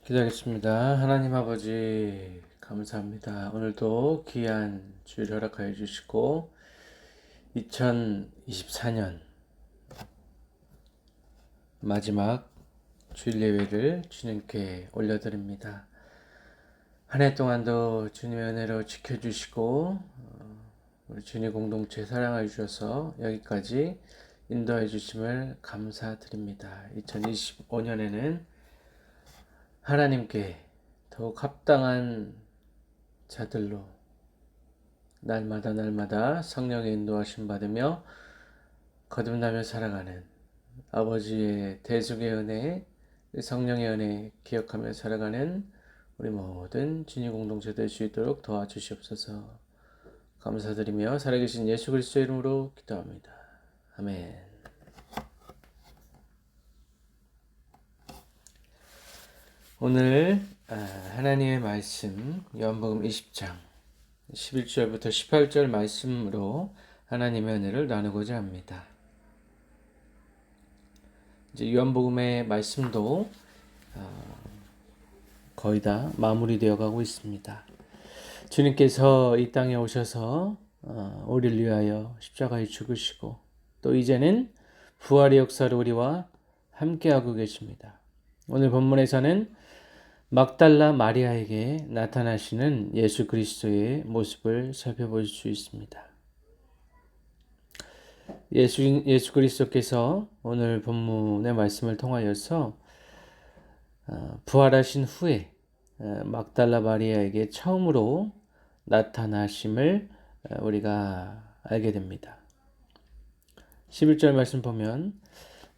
기도하겠습니다. 하나님 아버지 감사합니다. 오늘도 귀한 주일 허락하여 주시고 2024년 마지막 주일 예배를 주님께 올려드립니다. 한 해 동안도 주님의 은혜로 지켜주시고 우리 주님 공동체 사랑하여 주셔서 여기까지 인도해 주심을 감사드립니다. 2025년에는 하나님께 더욱 합당한 자들로 날마다 성령의 인도하심 받으며 거듭나며 살아가는 아버지의 대속의 은혜, 성령의 은혜 기억하며 살아가는 우리 모든 주님 공동체 될 수 있도록 도와주시옵소서. 감사드리며 살아계신 예수 그리스도의 이름으로 기도합니다. 아멘. 오늘 하나님의 말씀 요한복음 20장 11절부터 18절 말씀으로 하나님의 은혜를 나누고자 합니다. 이제 요한복음의 말씀도 거의 다 마무리되어 가고 있습니다. 주님께서 이 땅에 오셔서 우리를 위하여 십자가에 죽으시고 또 이제는 부활의 역사를 우리와 함께하고 계십니다. 오늘 본문에서는 막달라 마리아에게 나타나시는 예수 그리스도의 모습을 살펴볼 수 있습니다. 예수 그리스도께서 오늘 본문의 말씀을 통하여서 부활하신 후에 막달라 마리아에게 처음으로 나타나심을 우리가 알게 됩니다. 11절 말씀 보면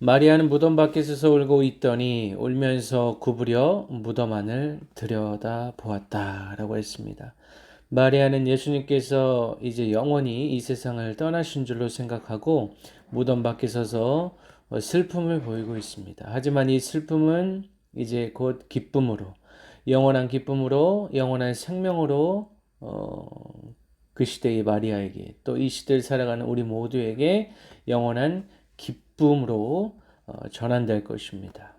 마리아는 무덤 밖에 서서 울고 있더니 울면서 구부려 무덤 안을 들여다 보았다라고 했습니다. 마리아는 예수님께서 이제 영원히 이 세상을 떠나신 줄로 생각하고 무덤 밖에 서서 슬픔을 보이고 있습니다. 하지만 이 슬픔은 이제 곧 기쁨으로, 영원한 기쁨으로, 영원한 생명으로 그 시대의 마리아에게 또 이 시대를 살아가는 우리 모두에게 영원한 기쁨으로 전환될 것입니다.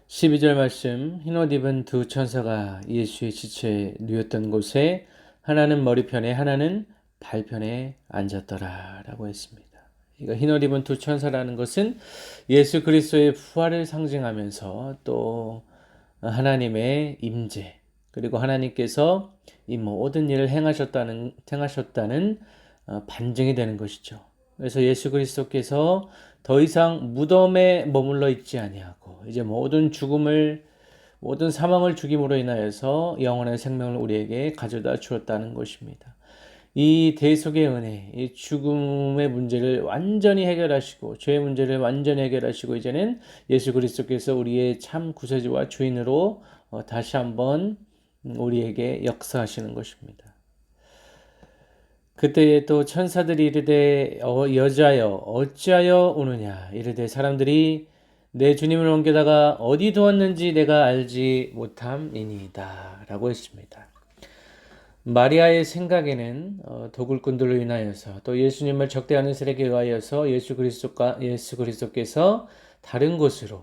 12절 말씀, 흰옷 입은 두 천사가 예수의 지체에 누웠던 곳에 하나는 머리편에 하나는 발편에 앉았더라 라고 했습니다. 이거 흰옷 입은 두 천사라는 것은 예수 그리스도의 부활을 상징하면서 또 하나님의 임재 그리고 하나님께서 이 모든 일을 행하셨다는 반증이 되는 것이죠. 그래서 예수 그리스도께서 더 이상 무덤에 머물러 있지 아니하고 이제 모든 사망을 죽임으로 인하여서 영원한 생명을 우리에게 가져다 주었다는 것입니다. 이 대속의 은혜, 이 죽음의 문제를 완전히 해결하시고 죄의 문제를 완전히 해결하시고 이제는 예수 그리스도께서 우리의 참 구세주와 주인으로 다시 한번 우리에게 역사하시는 것입니다. 그때에 또 천사들이 이르되 여자여 어찌하여 우느냐 이르되 사람들이 내 주님을 옮겨다가 어디 두었는지 내가 알지 못함이니이다 라고 했습니다. 마리아의 생각에는 도굴꾼들로 인하여서 또 예수님을 적대하는 세력에 의하여서 예수 그리스도께서 다른 곳으로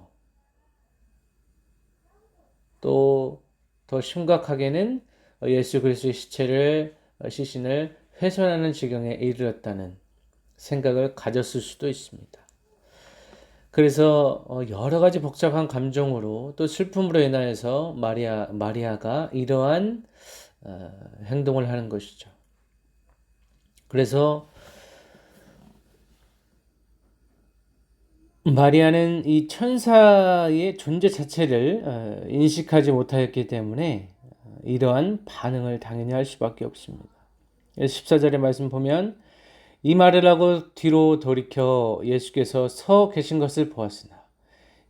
또 더 심각하게는 예수 그리스도의 시신을 훼손하는 지경에 이르렀다는 생각을 가졌을 수도 있습니다. 그래서 여러 가지 복잡한 감정으로 또 슬픔으로 인하여서 마리아가 이러한 행동을 하는 것이죠. 그래서 마리아는 이 천사의 존재 자체를 인식하지 못하였기 때문에 이러한 반응을 당연히 할 수밖에 없습니다. 14절의 말씀 보면 이 말을 하고 뒤로 돌이켜 예수께서 서 계신 것을 보았으나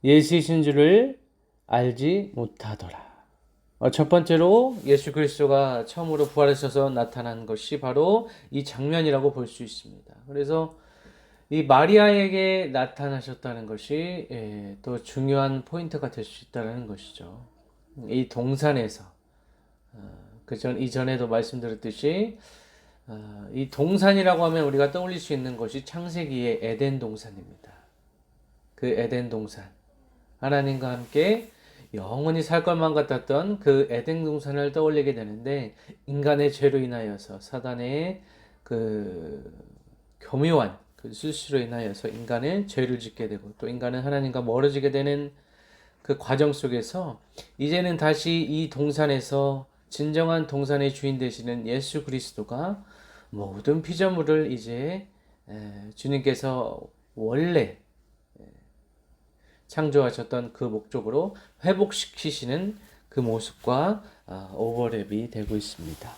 예수이신 줄을 알지 못하더라. 첫 번째로 예수 그리스도가 처음으로 부활하셔서 나타난 것이 바로 이 장면이라고 볼 수 있습니다. 그래서 이 마리아에게 나타나셨다는 것이 또 중요한 포인트가 될 수 있다는 것이죠. 이 동산에서 이전에도 말씀드렸듯이 이 동산이라고 하면 우리가 떠올릴 수 있는 것이 창세기의 에덴 동산입니다. 그 에덴 동산 하나님과 함께 영원히 살 것만 같았던 그 에덴 동산을 떠올리게 되는데 인간의 죄로 인하여서 사단의 그 교묘한 그 실수로 인하여서 인간은 죄를 짓게 되고 또 인간은 하나님과 멀어지게 되는 그 과정 속에서 이제는 다시 이 동산에서 진정한 동산의 주인 되시는 예수 그리스도가 모든 피조물을 이제 주님께서 원래 창조하셨던 그 목적으로 회복시키시는 그 모습과 오버랩이 되고 있습니다.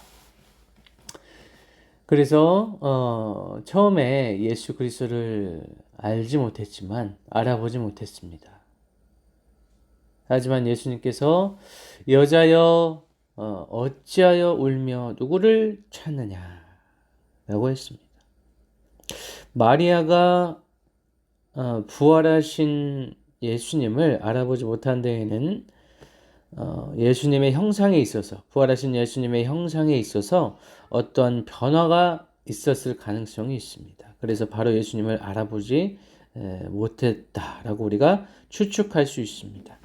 그래서 처음에 예수 그리스도를 알지 못했지만 알아보지 못했습니다. 하지만 예수님께서 여자여 어찌하여 울며 누구를 찾느냐 라고 했습니다. 마리아가 부활하신 예수님을 알아보지 못한 데에는 예수님의 형상에 있어서 부활하신 예수님의 형상에 있어서 어떠한 변화가 있었을 가능성이 있습니다. 그래서 바로 예수님을 알아보지 못했다라고 우리가 추측할 수 있습니다.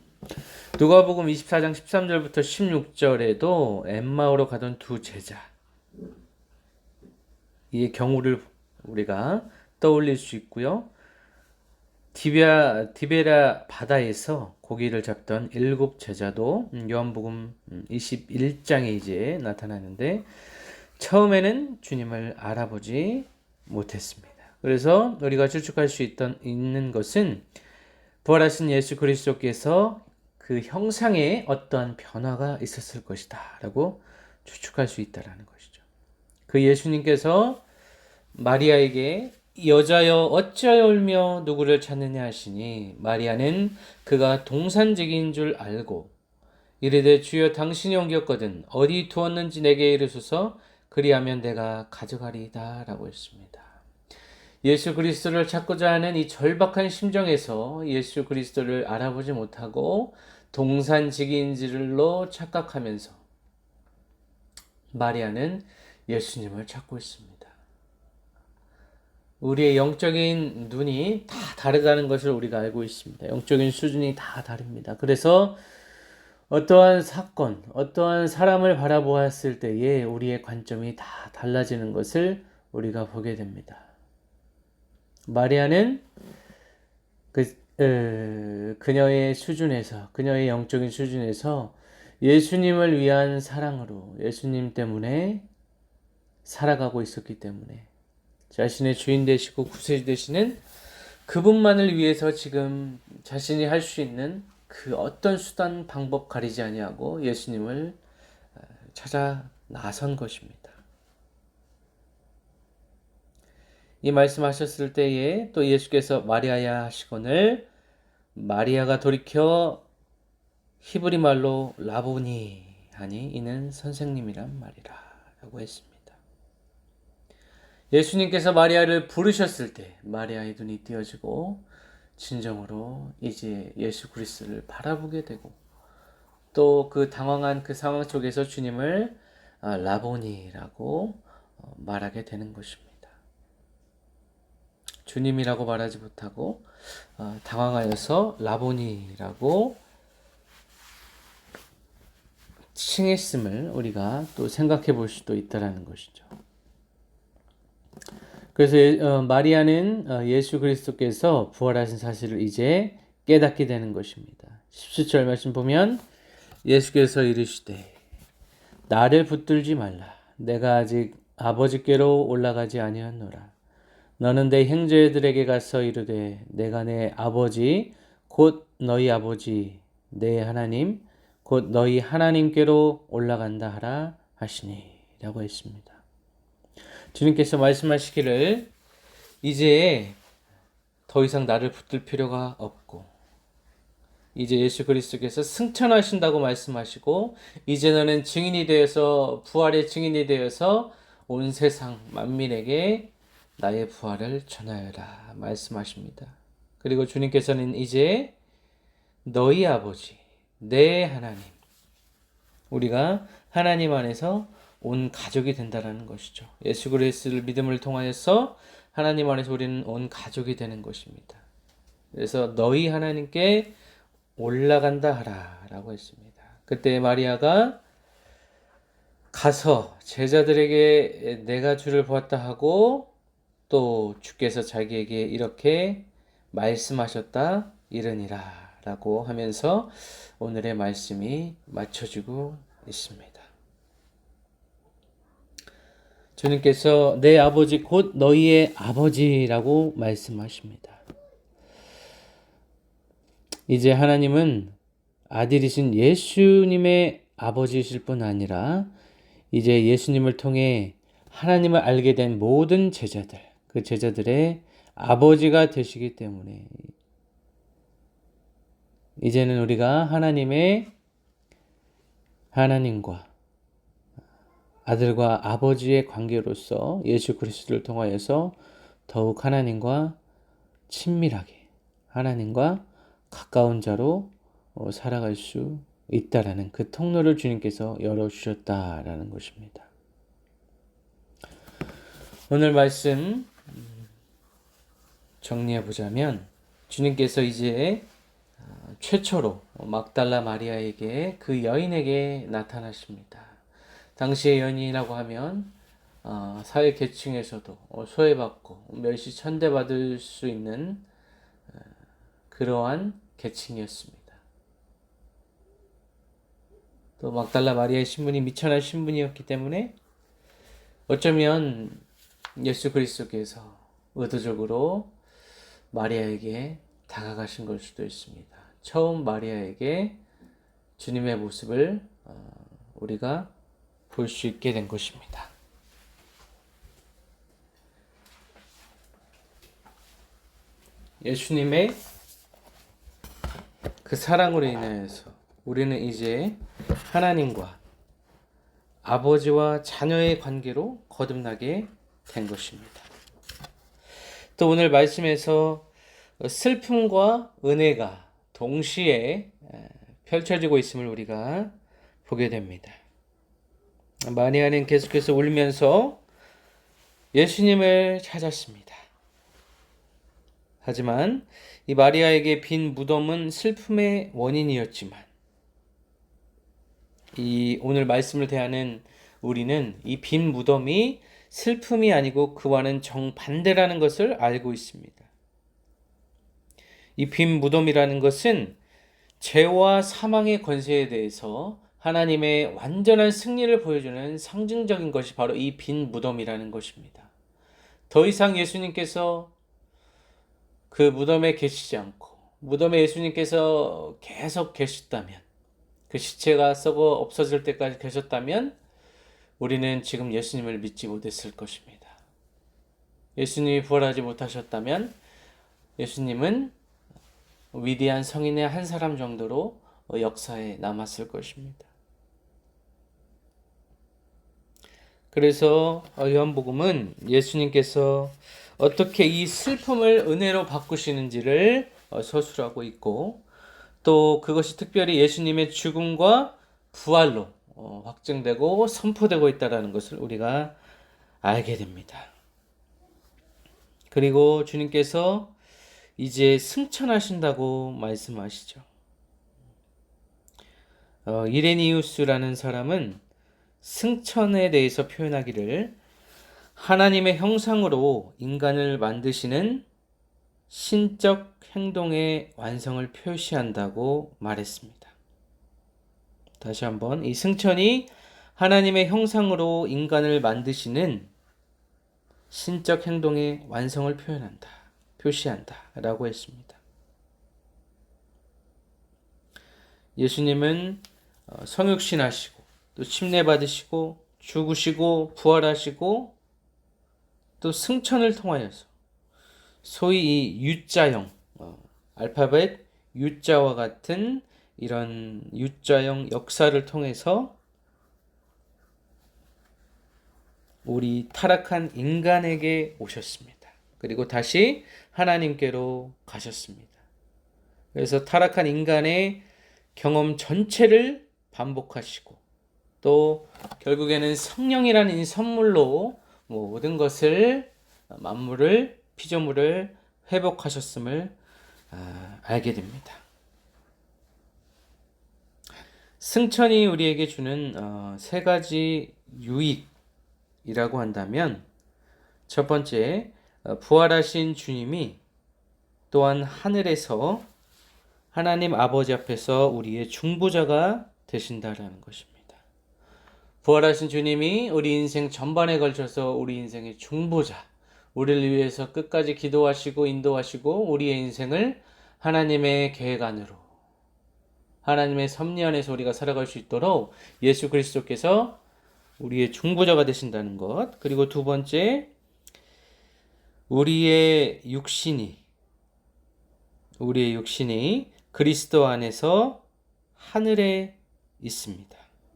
누가복음 24장 13절부터 16절에도 엠마오로 가던 두 제자 이 경우를 우리가 떠올릴 수 있고요. 디베라 바다에서 고기를 잡던 7 제자도 요한복음 21장에 이제 나타나는데 처음에는 주님을 알아보지 못했습니다. 그래서 우리가 추측할 수 있는 것은 부활하신 예수 그리스도께서 그 형상에 어떠한 변화가 있었을 것이다 라고 추측할 수 있다는 것이죠. 그 예수님께서 마리아에게 여자여 어찌하여 울며 누구를 찾느냐 하시니 마리아는 그가 동산직인 줄 알고 이르되 주여 당신이 옮겼거든 어디 두었는지 내게 이르소서 그리하면 내가 가져가리이다 라고 했습니다. 예수 그리스도를 찾고자 하는 이 절박한 심정에서 예수 그리스도를 알아보지 못하고 동산직인줄로 착각하면서 마리아는 예수님을 찾고 있습니다. 우리의 영적인 눈이 다 다르다는 것을 우리가 알고 있습니다. 영적인 수준이 다 다릅니다. 그래서 어떠한 사건, 어떠한 사람을 바라보았을 때에 우리의 관점이 다 달라지는 것을 우리가 보게 됩니다. 마리아는 그녀의 수준에서, 그녀의 영적인 수준에서 예수님을 위한 사랑으로 예수님 때문에 살아가고 있었기 때문에 자신의 주인 되시고 구세주 되시는 그분만을 위해서 지금 자신이 할 수 있는 그 어떤 수단 방법 가리지 아니하고 예수님을 찾아 나선 것입니다. 이 말씀하셨을 때에 또 예수께서 마리아야 하시거늘 마리아가 돌이켜 히브리 말로 라보니 하니 이는 선생님이란 말이라 라고 했습니다. 예수님께서 마리아를 부르셨을 때 마리아의 눈이 띄어지고 진정으로 이제 예수 그리스도를 바라보게 되고 또 그 당황한 그 상황 속에서 주님을 라보니라고 말하게 되는 것입니다. 주님이라고 말하지 못하고 당황하여서 라보니라고 칭했음을 우리가 또 생각해 볼 수도 있다라는 것이죠. 그래서 마리아는 예수 그리스도께서 부활하신 사실을 이제 깨닫게 되는 것입니다. 17절 말씀 보면 예수께서 이르시되 나를 붙들지 말라. 내가 아직 아버지께로 올라가지 아니하노라. 너는 내 형제들에게 가서 이르되 내가 내 아버지 곧 너희 아버지 내 하나님 곧 너희 하나님께로 올라간다 하라 하시니 라고 했습니다. 주님께서 말씀하시기를 이제 더 이상 나를 붙들 필요가 없고 이제 예수 그리스도께서 승천하신다고 말씀하시고 이제 너는 증인이 되어서 부활의 증인이 되어서 온 세상 만민에게 나의 부활을 전하여라 말씀하십니다. 그리고 주님께서는 이제 너희 아버지 내 하나님 우리가 하나님 안에서 온 가족이 된다라는 것이죠. 예수 그리스도를 믿음을 통하여서 하나님 안에서 우리는 온 가족이 되는 것입니다. 그래서 너희 하나님께 올라간다 하라 라고 했습니다. 그때 마리아가 가서 제자들에게 내가 주를 보았다 하고 또 주께서 자기에게 이렇게 말씀하셨다 이르니라 라고 하면서 오늘의 말씀이 맞춰지고 있습니다. 주님께서 내 아버지 곧 너희의 아버지라고 말씀하십니다. 이제 하나님은 아들이신 예수님의 아버지이실 뿐 아니라 이제 예수님을 통해 하나님을 알게 된 모든 제자들, 그 제자들의 아버지가 되시기 때문에 이제는 우리가 하나님과 아들과 아버지의 관계로서 예수 그리스도를 통하여서 더욱 하나님과 친밀하게 하나님과 가까운 자로 살아갈 수 있다라는 그 통로를 주님께서 열어주셨다라는 것입니다. 오늘 말씀 정리해 보자면 주님께서 이제 최초로 막달라 마리아에게 그 여인에게 나타나십니다. 당시의 여인이라고 하면 사회 계층에서도 소외받고 멸시 천대받을 수 있는 그러한 계층이었습니다. 또 막달라 마리아의 신분이 미천한 신분이었기 때문에 어쩌면 예수 그리스도께서 의도적으로 마리아에게 다가가신 걸 수도 있습니다. 처음 마리아에게 주님의 모습을 우리가 볼 수 있게 된 것입니다. 예수님의 그 사랑으로 인하여서 우리는 이제 하나님과 아버지와 자녀의 관계로 거듭나게 된 것입니다. 또 오늘 말씀에서 슬픔과 은혜가 동시에 펼쳐지고 있음을 우리가 보게 됩니다. 마리아는 계속해서 울면서 예수님을 찾았습니다. 하지만 이 마리아에게 빈 무덤은 슬픔의 원인이었지만 이 오늘 말씀을 대하는 우리는 이 빈 무덤이 슬픔이 아니고 그와는 정반대라는 것을 알고 있습니다. 이 빈 무덤이라는 것은 죄와 사망의 권세에 대해서 하나님의 완전한 승리를 보여주는 상징적인 것이 바로 이 빈 무덤이라는 것입니다. 더 이상 예수님께서 그 무덤에 계시지 않고 무덤에 예수님께서 계속 계셨다면, 그 시체가 썩어 없어질 때까지 계셨다면 우리는 지금 예수님을 믿지 못했을 것입니다. 예수님이 부활하지 못하셨다면 예수님은 위대한 성인의 한 사람 정도로 역사에 남았을 것입니다. 그래서 요한복음은 예수님께서 어떻게 이 슬픔을 은혜로 바꾸시는지를 서술하고 있고, 또 그것이 특별히 예수님의 죽음과 부활로 확증되고 선포되고 있다는 것을 우리가 알게 됩니다. 그리고 주님께서 이제 승천하신다고 말씀하시죠. 이레니우스라는 사람은 승천에 대해서 표현하기를 하나님의 형상으로 인간을 만드시는 신적 행동의 완성을 표시한다고 말했습니다. 다시 한번, 이 승천이 하나님의 형상으로 인간을 만드시는 신적 행동의 완성을 표시한다 라고 했습니다. 예수님은 성육신하시고 또 침례받으시고 죽으시고 부활하시고 또 승천을 통하여서 소위 이 U자형, 알파벳 U자와 같은 이런 U자형 역사를 통해서 우리 타락한 인간에게 오셨습니다. 그리고 다시 하나님께로 가셨습니다. 그래서 타락한 인간의 경험 전체를 반복하시고 또 결국에는 성령이라는 이 선물로 모든 것을, 만물을, 피조물을 회복하셨음을 알게 됩니다. 승천이 우리에게 주는 세 가지 유익이라고 한다면, 첫 번째, 부활하신 주님이 또한 하늘에서 하나님 아버지 앞에서 우리의 중보자가 되신다라는 것입니다. 부활하신 주님이 우리 인생 전반에 걸쳐서 우리 인생의 중보자, 우리를 위해서 끝까지 기도하시고 인도하시고 우리의 인생을 하나님의 계획 안으로, 하나님의 섭리 안에서 우리가 살아갈 수 있도록 예수 그리스도께서 우리의 중보자가 되신다는 것. 그리고 두 번째, 우리의 육신이 그리스도 안에서 하늘에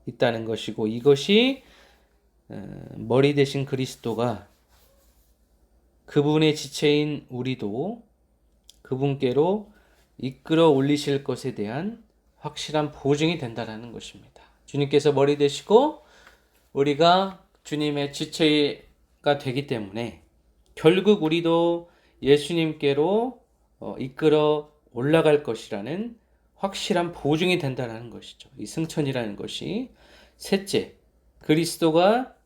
있다는 것이고, 이것이 머리 대신 그리스도가 그분의 지체인 우리도 그분께로 이끌어 올리실 것에 대한 확실한 보증이 된다는 것입니다. 주님께서 머리 되시고 우리가 주님의 지체가 되기 때문에 결국 우리도 예수님께로 이끌어 올라갈 것이라는 확실한 보증이 된다는 것이죠. 이 승천이라는 것이. 셋째, 그리스도가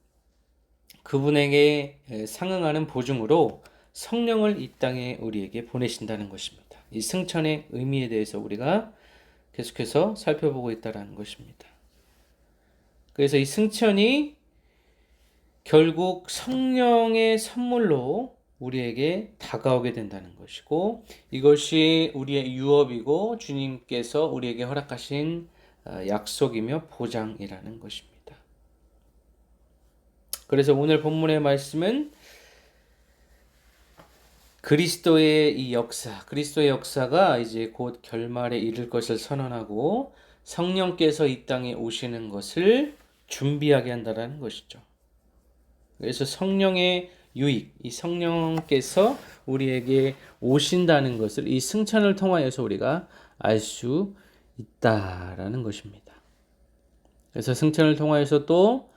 그분에게 상응하는 보증으로 성령을 이 땅에 우리에게 보내신다는 것입니다. 이 승천의 의미에 대해서 우리가 계속해서 살펴보고 있다는 것입니다. 그래서 이 승천이 결국 성령의 선물로 우리에게 다가오게 된다는 것이고, 이것이 우리의 유업이고 주님께서 우리에게 허락하신 약속이며 보장이라는 것입니다. 그래서 오늘 본문의 말씀은 그리스도의 역사가 이제 곧 결말에 이를 것을 선언하고 성령께서 이 땅에 오시는 것을 준비하게 한다는 것이죠. 그래서 성령의 유익, 이 성령께서 우리에게 오신다는 것을 이 승천을 통하여서 우리가 알 수 있다라는 것입니다. 그래서 승천을 통하여서 또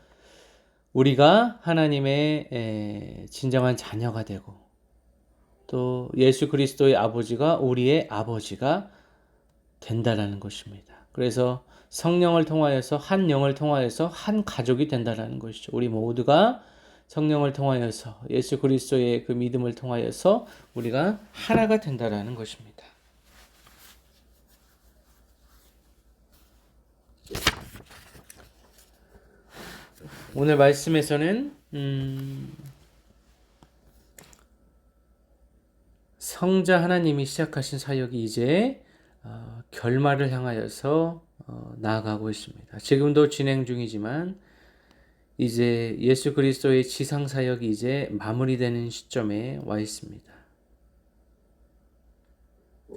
우리가 하나님의 진정한 자녀가 되고, 또 예수 그리스도의 아버지가 우리의 아버지가 된다라는 것입니다. 그래서 성령을 통하여서 한 영을 통하여서 한 가족이 된다라는 것이죠. 우리 모두가 성령을 통하여서 예수 그리스도의 그 믿음을 통하여서 우리가 하나가 된다라는 것입니다. 오늘 말씀에서는 성자 하나님이 시작하신 사역이 이제 결말을 향하여서 나아가고 있습니다. 지금도 진행 중이지만 이제 예수 그리스도의 지상 사역이 이제 마무리되는 시점에 와 있습니다.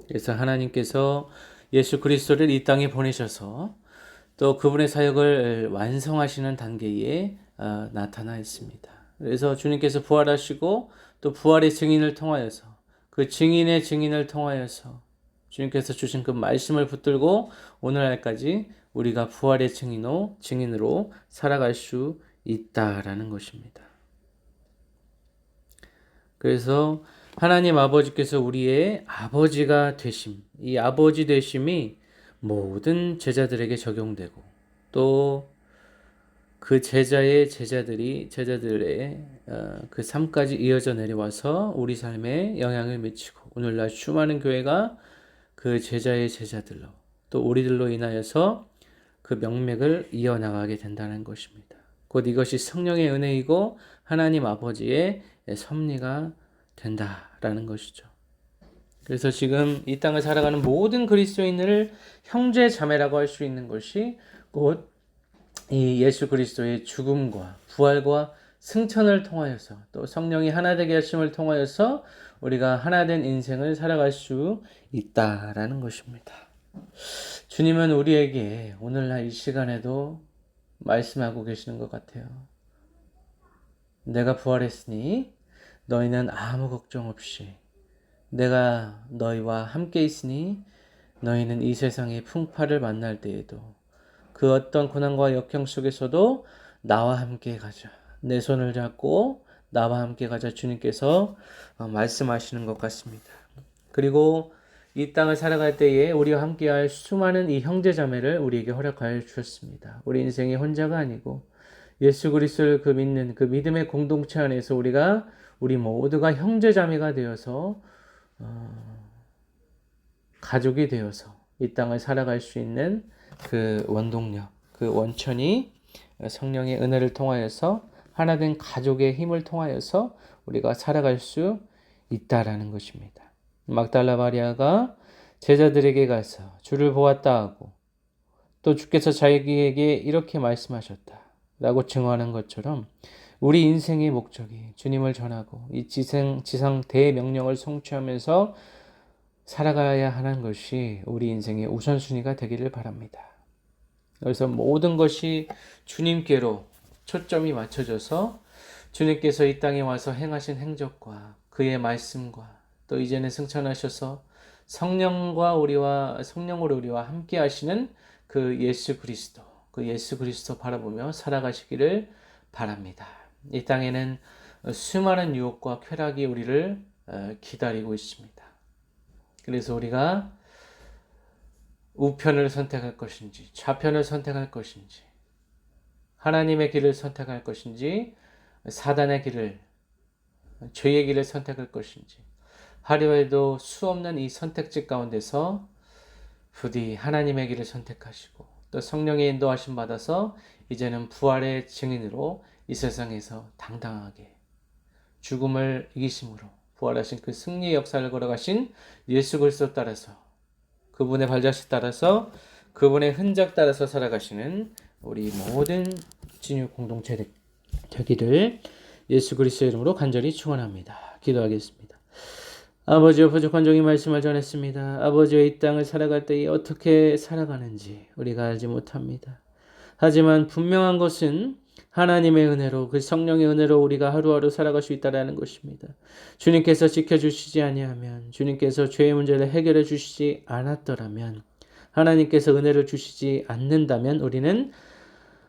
그래서 하나님께서 예수 그리스도를 이 땅에 보내셔서 또 그분의 사역을 완성하시는 단계에 나타나 있습니다. 그래서 주님께서 부활하시고 또 부활의 증인을 통하여서 그 증인의 증인을 통하여서 주님께서 주신 그 말씀을 붙들고 오늘날까지 우리가 부활의 증인으로 살아갈 수 있다라는 것입니다. 그래서 하나님 아버지께서 우리의 아버지가 되심, 이 아버지 되심이 모든 제자들에게 적용되고 또 그 제자들의 그 삶까지 이어져 내려와서 우리 삶에 영향을 미치고 오늘날 수많은 교회가 그 제자의 제자들로 또 우리들로 인하여서 그 명맥을 이어나가게 된다는 것입니다. 곧 이것이 성령의 은혜이고 하나님 아버지의 섭리가 된다라는 것이죠. 그래서 지금 이 땅을 살아가는 모든 그리스도인을 형제 자매라고 할 수 있는 것이 곧 이 예수 그리스도의 죽음과 부활과 승천을 통하여서 또 성령이 하나 되게 하심을 통하여서 우리가 하나 된 인생을 살아갈 수 있다라는 것입니다. 주님은 우리에게 오늘날 이 시간에도 말씀하고 계시는 것 같아요. 내가 부활했으니 너희는 아무 걱정 없이, 내가 너희와 함께 있으니 너희는 이 세상의 풍파를 만날 때에도 그 어떤 고난과 역경 속에서도 나와 함께 가자, 내 손을 잡고 나와 함께 가자, 주님께서 말씀하시는 것 같습니다. 그리고 이 땅을 살아갈 때에 우리와 함께할 수많은 이 형제자매를 우리에게 허락하여 주셨습니다. 우리 인생이 혼자가 아니고 예수 그리스도를 믿는 그 믿음의 공동체 안에서 우리 모두가 형제자매가 되어서 가족이 되어서 이 땅을 살아갈 수 있는 그 원동력, 그 원천이 성령의 은혜를 통하여서 하나된 가족의 힘을 통하여서 우리가 살아갈 수 있다라는 것입니다. 막달라 마리아가 제자들에게 가서 주를 보았다 하고 또 주께서 자기에게 이렇게 말씀하셨다 라고 증언한 것처럼 우리 인생의 목적이 주님을 전하고 이 지상 대명령을 성취하면서 살아가야 하는 것이 우리 인생의 우선순위가 되기를 바랍니다. 그래서 모든 것이 주님께로 초점이 맞춰져서 주님께서 이 땅에 와서 행하신 행적과 그의 말씀과 또 이제는 승천하셔서 성령으로 우리와 함께 하시는 그 예수 그리스도 바라보며 살아가시기를 바랍니다. 이 땅에는 수많은 유혹과 쾌락이 우리를 기다리고 있습니다. 그래서 우리가 우편을 선택할 것인지 좌편을 선택할 것인지 하나님의 길을 선택할 것인지 사단의 길을 죄의 길을 선택할 것인지 하려 해도 수없는 이 선택지 가운데서 부디 하나님의 길을 선택하시고 또 성령의 인도하심 받아서 이제는 부활의 증인으로 이 세상에서 당당하게 죽음을 이기심으로 부활하신 그 승리의 역사를 걸어가신 예수 그리스도 따라서 그분의 발자취 따라서 그분의 흔적 따라서 살아가시는 우리 모든 진유 공동체 되기를 예수 그리스도의 이름으로 간절히 축원합니다. 기도하겠습니다. 아버지여 부족한 종이 말씀을 전했습니다. 아버지여 이 땅을 살아갈 때 어떻게 살아가는지 우리가 알지 못합니다. 하지만 분명한 것은 하나님의 은혜로 그 성령의 은혜로 우리가 하루하루 살아갈 수 있다는 것입니다. 주님께서 지켜주시지 아니하면 주님께서 죄의 문제를 해결해 주시지 않았더라면 하나님께서 은혜를 주시지 않는다면 우리는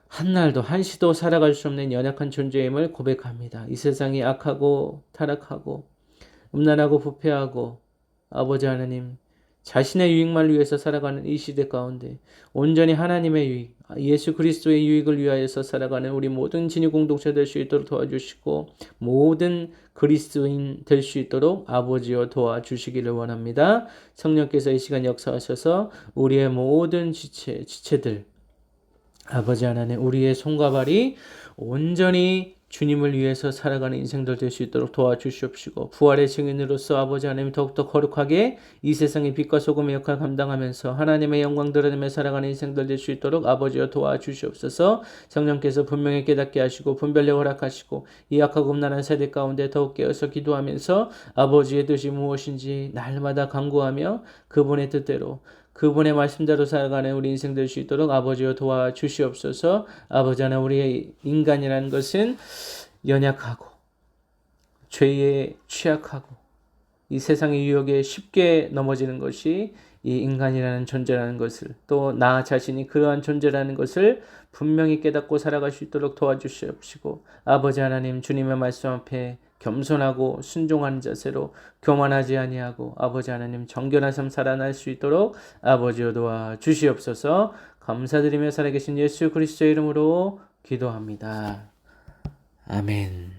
한날도 한시도 살아갈 수 없는 연약한 존재임을 고백합니다. 이 세상이 악하고 타락하고 음란하고 부패하고 아버지 하나님 자신의 유익만 위해서 살아가는 이 시대 가운데 온전히 하나님의 유익, 예수 그리스도의 유익을 위하여서 살아가는 우리 모든 진유 공동체 될 수 있도록 도와주시고 모든 그리스도인 될 수 있도록 아버지여 도와주시기를 원합니다. 성령께서 이 시간 역사하셔서 우리의 모든 지체들 아버지 하나님 우리의 손과 발이 온전히 주님을 위해서 살아가는 인생들 될 수 있도록 도와주시옵시고 부활의 증인으로서 아버지 하나님 더욱더 거룩하게 이 세상의 빛과 소금의 역할을 감당하면서 하나님의 영광 드러내며 살아가는 인생들 될 수 있도록 아버지여 도와주시옵소서. 성령께서 분명히 깨닫게 하시고 분별력 허락하시고 이 악하고 음란한 세대 가운데 더욱 깨어서 기도하면서 아버지의 뜻이 무엇인지 날마다 간구하며 그분의 뜻대로 그분의 말씀대로 살아가는 우리 인생 될 수 있도록 아버지여 도와주시옵소서. 아버지 하나 우리의 인간이라는 것은 연약하고 죄에 취약하고 이 세상의 유혹에 쉽게 넘어지는 것이 이 인간이라는 존재라는 것을 또 나 자신이 그러한 존재라는 것을 분명히 깨닫고 살아갈 수 있도록 도와주시옵시고 아버지 하나님 주님의 말씀 앞에 겸손하고 순종하는 자세로 교만하지 아니하고 아버지 하나님 정결한 삶 살아날 수 있도록 아버지여 도와주시옵소서. 감사드리며 살아계신 예수 그리스도의 이름으로 기도합니다. 아멘.